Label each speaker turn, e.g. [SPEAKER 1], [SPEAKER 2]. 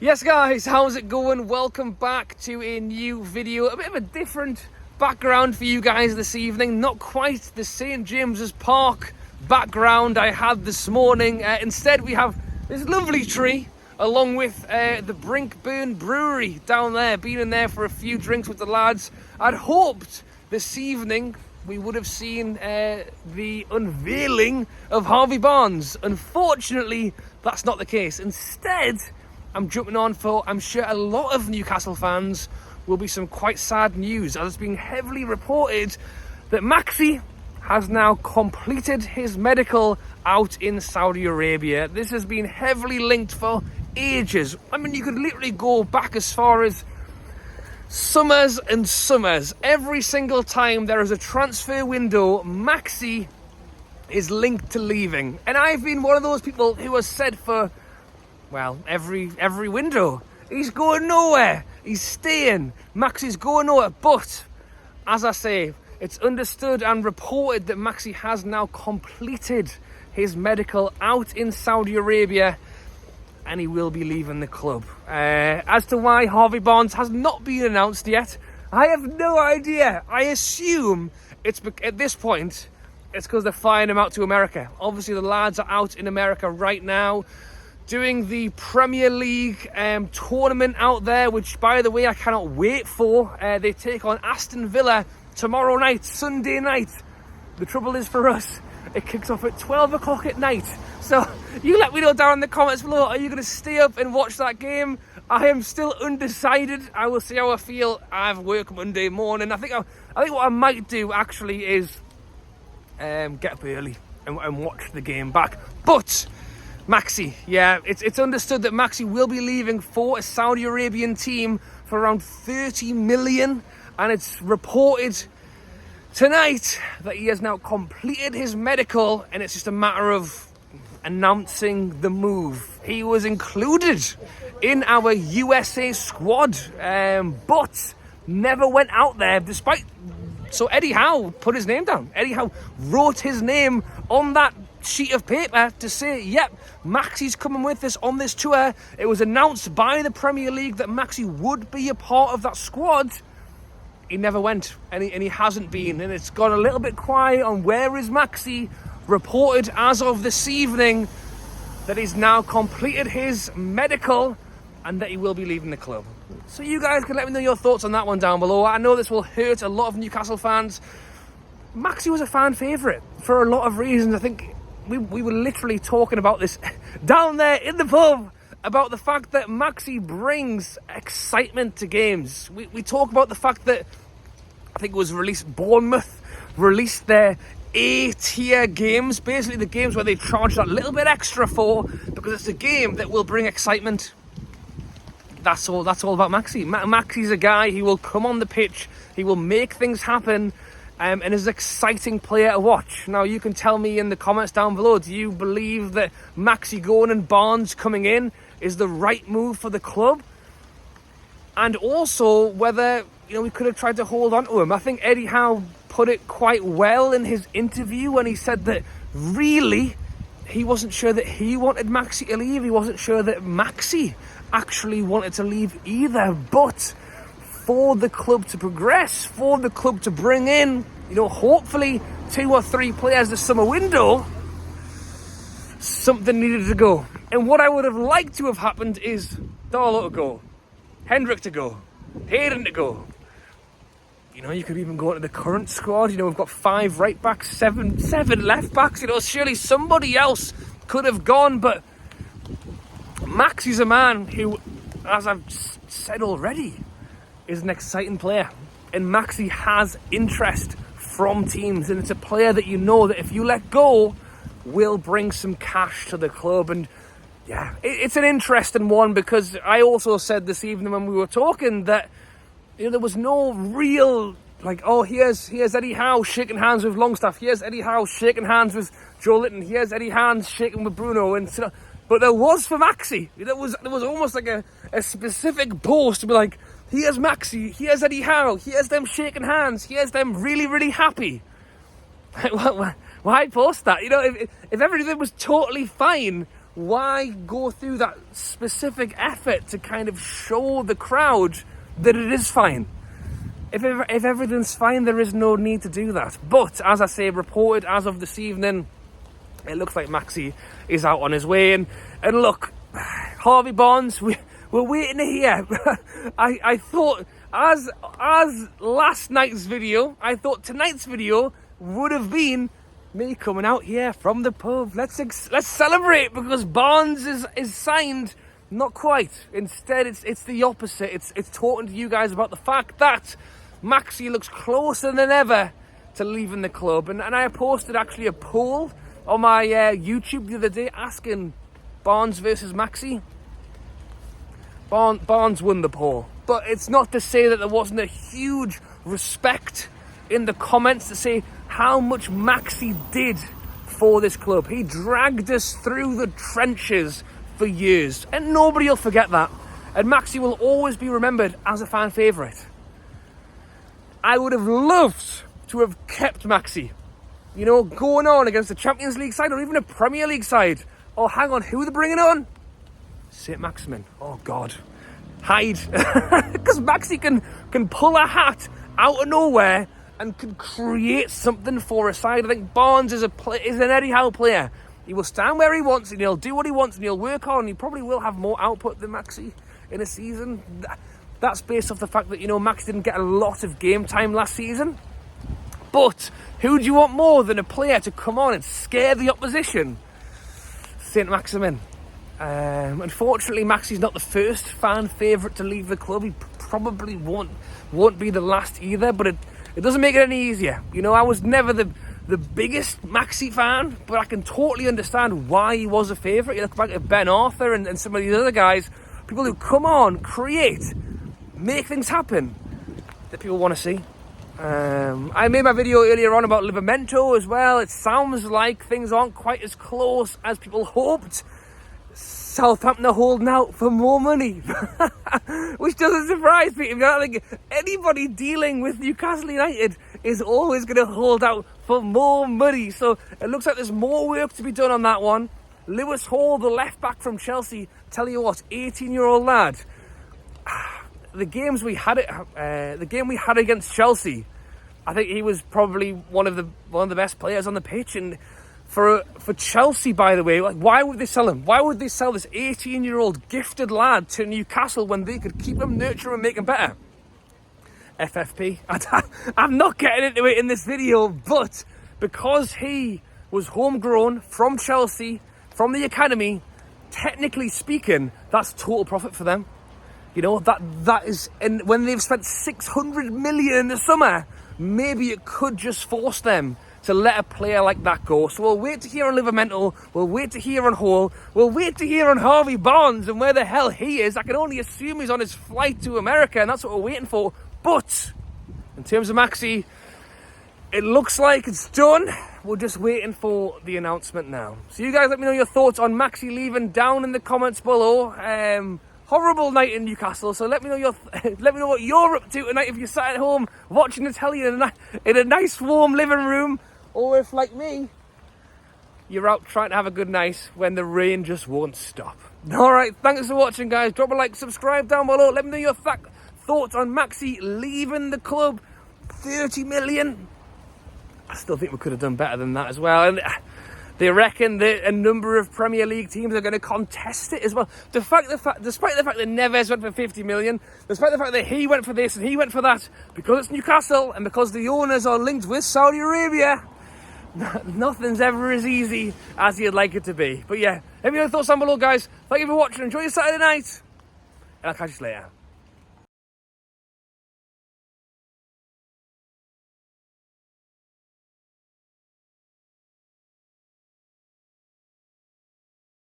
[SPEAKER 1] Yes guys, how's it going? Welcome back to a new video. A bit of a different background for you guys this evening. Not quite the St. James's Park background I had this morning. Instead we have this lovely tree along with the Brinkburn Brewery down there. Been in there for a few drinks with the lads. I'd hoped this evening we would have seen the unveiling of Harvey Barnes. Unfortunately, that's not the case. Instead, I'm jumping on for, I'm sure a lot of Newcastle fans will be some quite sad news, as it's been heavily reported that Maxi has now completed his medical out in Saudi Arabia. This has been heavily linked for ages. I mean, you could literally go back as far as summers and summers. Every single time there is a transfer window, Maxi is linked to leaving. And I've been one of those people who has said for, well, every window, he's going nowhere, he's staying, Maxi's going nowhere. But as I say, it's understood and reported that Maxi has now completed his medical out in Saudi Arabia and he will be leaving the club. As to why Harvey Barnes has not been announced yet, I have no idea. I assume it's at this point it's because they're flying him out to America. Obviously the lads are out in America right now doing the Premier League tournament out there, which, by the way, I cannot wait for. They take on Aston Villa tomorrow night, Sunday night. The trouble is for us, it kicks off at 12 o'clock at night. So you let me know down in the comments below, are you going to stay up and watch that game? I am still undecided. I will see how I feel. I have work Monday morning. I think what I might do actually is get up early and watch the game back. But Maxi, yeah, it's understood that Maxi will be leaving for a Saudi Arabian team for around 30 million, and it's reported tonight that he has now completed his medical and it's just a matter of announcing the move. He was included in our USA squad, but never went out there despite. So Eddie Howe put his name down. Eddie Howe wrote his name on that sheet of paper to say, yep, Maxi's coming with us on this tour. It was announced by the Premier League that Maxi would be a part of that squad. He never went, and he hasn't been, and it's gone a little bit quiet on where is Maxi. Reported as of this evening that he's now completed his medical and that he will be leaving the club. So you guys can let me know your thoughts on that one down below. I know this will hurt a lot of Newcastle fans. Maxi was a fan favourite for a lot of reasons. I think we were literally talking about this down there in the pub, about the fact that Maxi brings excitement to games. We talk about the fact that, I think it was Bournemouth released their A-tier games, basically the games where they charge that little bit extra for, because it's a game that will bring excitement. That's all about Maxi. Maxi's a guy, he will come on the pitch, he will make things happen, and is an exciting player to watch. Now, you can tell me in the comments down below, do you believe that Maxi going and Barnes coming in is the right move for the club? And also, whether, we could have tried to hold on to him. I think Eddie Howe put it quite well in his interview when he said that really, he wasn't sure that he wanted Maxi to leave. He wasn't sure that Maxi actually wanted to leave either. But for the club to progress, for the club to bring in, hopefully 2 or 3 players this summer window, something needed to go. And what I would have liked to have happened is Darlow to go, Hendrick to go, Hayden to go. You could even go into the current squad. We've got 5 right backs, 7 left backs. Surely somebody else could have gone, but Maxi's a man who, as I've said already, is an exciting player, and Maxi has interest from teams, and it's a player that that if you let go will bring some cash to the club. And yeah, it's an interesting one, because I also said this evening when we were talking that there was no real here's Eddie Howe shaking hands with Longstaff, here's Eddie Howe shaking hands with Joe Litton, here's Eddie Howe shaking with Bruno, and but there was for Maxi. There was almost like a specific post to be like, here's Maxi, here's Eddie Howe, here's them shaking hands, here's them really, really happy. Why post that? If everything was totally fine, Why go through that specific effort to kind of show the crowd that it is fine? If everything's fine, there is no need to do that. But, as I say, reported as of this evening, it looks like Maxi is out on his way. And look, Harvey Barnes, we're waiting to hear. I thought, as last night's video, I thought tonight's video would have been me coming out here from the pub. Let's celebrate, because Barnes is signed. Not quite. Instead, it's the opposite. It's talking to you guys about the fact that Maxi looks closer than ever to leaving the club. And I posted actually a poll on my YouTube the other day asking Barnes versus Maxi. Barnes won the poll. But it's not to say that there wasn't a huge respect in the comments to say how much Maxi did for this club. He dragged us through the trenches for years, and nobody will forget that. And Maxi will always be remembered as a fan favourite. I would have loved to have kept Maxi, you know, going on against a Champions League side or even a Premier League side. Oh, hang on, who are they bringing on? Saint-Maximin. Oh, God. Hide. Because Maxi can pull a hat out of nowhere and can create something for a side. I think Barnes is an Eddie Howe player. He will stand where he wants and he'll do what he wants and he'll work on. He probably will have more output than Maxi in a season. That's based off the fact that, you know, Max didn't get a lot of game time last season. But who do you want more than a player to come on and scare the opposition? Saint-Maximin. Unfortunately, Maxi's not the first fan favourite to leave the club. He probably won't be the last either, but it doesn't make it any easier. You know, I was never the biggest Maxi fan, but I can totally understand why he was a favourite. You look back at Ben Arthur and some of these other guys, people who come on, create, make things happen that people want to see. I made my video earlier on about Livramento as well. It sounds like things aren't quite as close as people hoped. Southampton are holding out for more money, which doesn't surprise me. I think anybody dealing with Newcastle United is always going to hold out for more money. So it looks like there's more work to be done on that one. Lewis Hall, the left back from Chelsea, tell you what, 18-year-old lad. The game we had against Chelsea, I think he was probably one of the best players on the pitch. And for Chelsea, by the way, like, why would they sell him? Why would they sell this 18-year-old gifted lad to Newcastle when they could keep him, nurture him, and make him better? FFP. I'm not getting into it in this video, but because he was homegrown from Chelsea, from the academy, technically speaking, that's total profit for them. You know, that is, and when they've spent 600 million in the summer, maybe it could just force them to let a player like that go. So we'll wait to hear on Livramento, we'll wait to hear on Hall, we'll wait to hear on Harvey Barnes and where the hell he is. I can only assume he's on his flight to America, and that's what we're waiting for. But in terms of Maxi, it looks like it's done. We're just waiting for the announcement now. So you guys let me know your thoughts on Maxi leaving down in the comments below. Horrible night in Newcastle, so let me know let me know what you're up to tonight if you're sat at home watching the telly in a nice warm living room, or if, like me, you're out trying to have a good night when the rain just won't stop. Alright, thanks for watching, guys. Drop a like, subscribe down below. Let me know your thoughts on Maxi leaving the club. 30 million. I still think we could have done better than that as well. And they reckon that a number of Premier League teams are going to contest it as well. Despite the fact that Neves went for 50 million, despite the fact that he went for this and he went for that, because it's Newcastle and because the owners are linked with Saudi Arabia, nothing's ever as easy as you'd like it to be. But yeah, let me know your thoughts down below, guys. Thank you for watching. Enjoy your Saturday night, and I'll catch you later.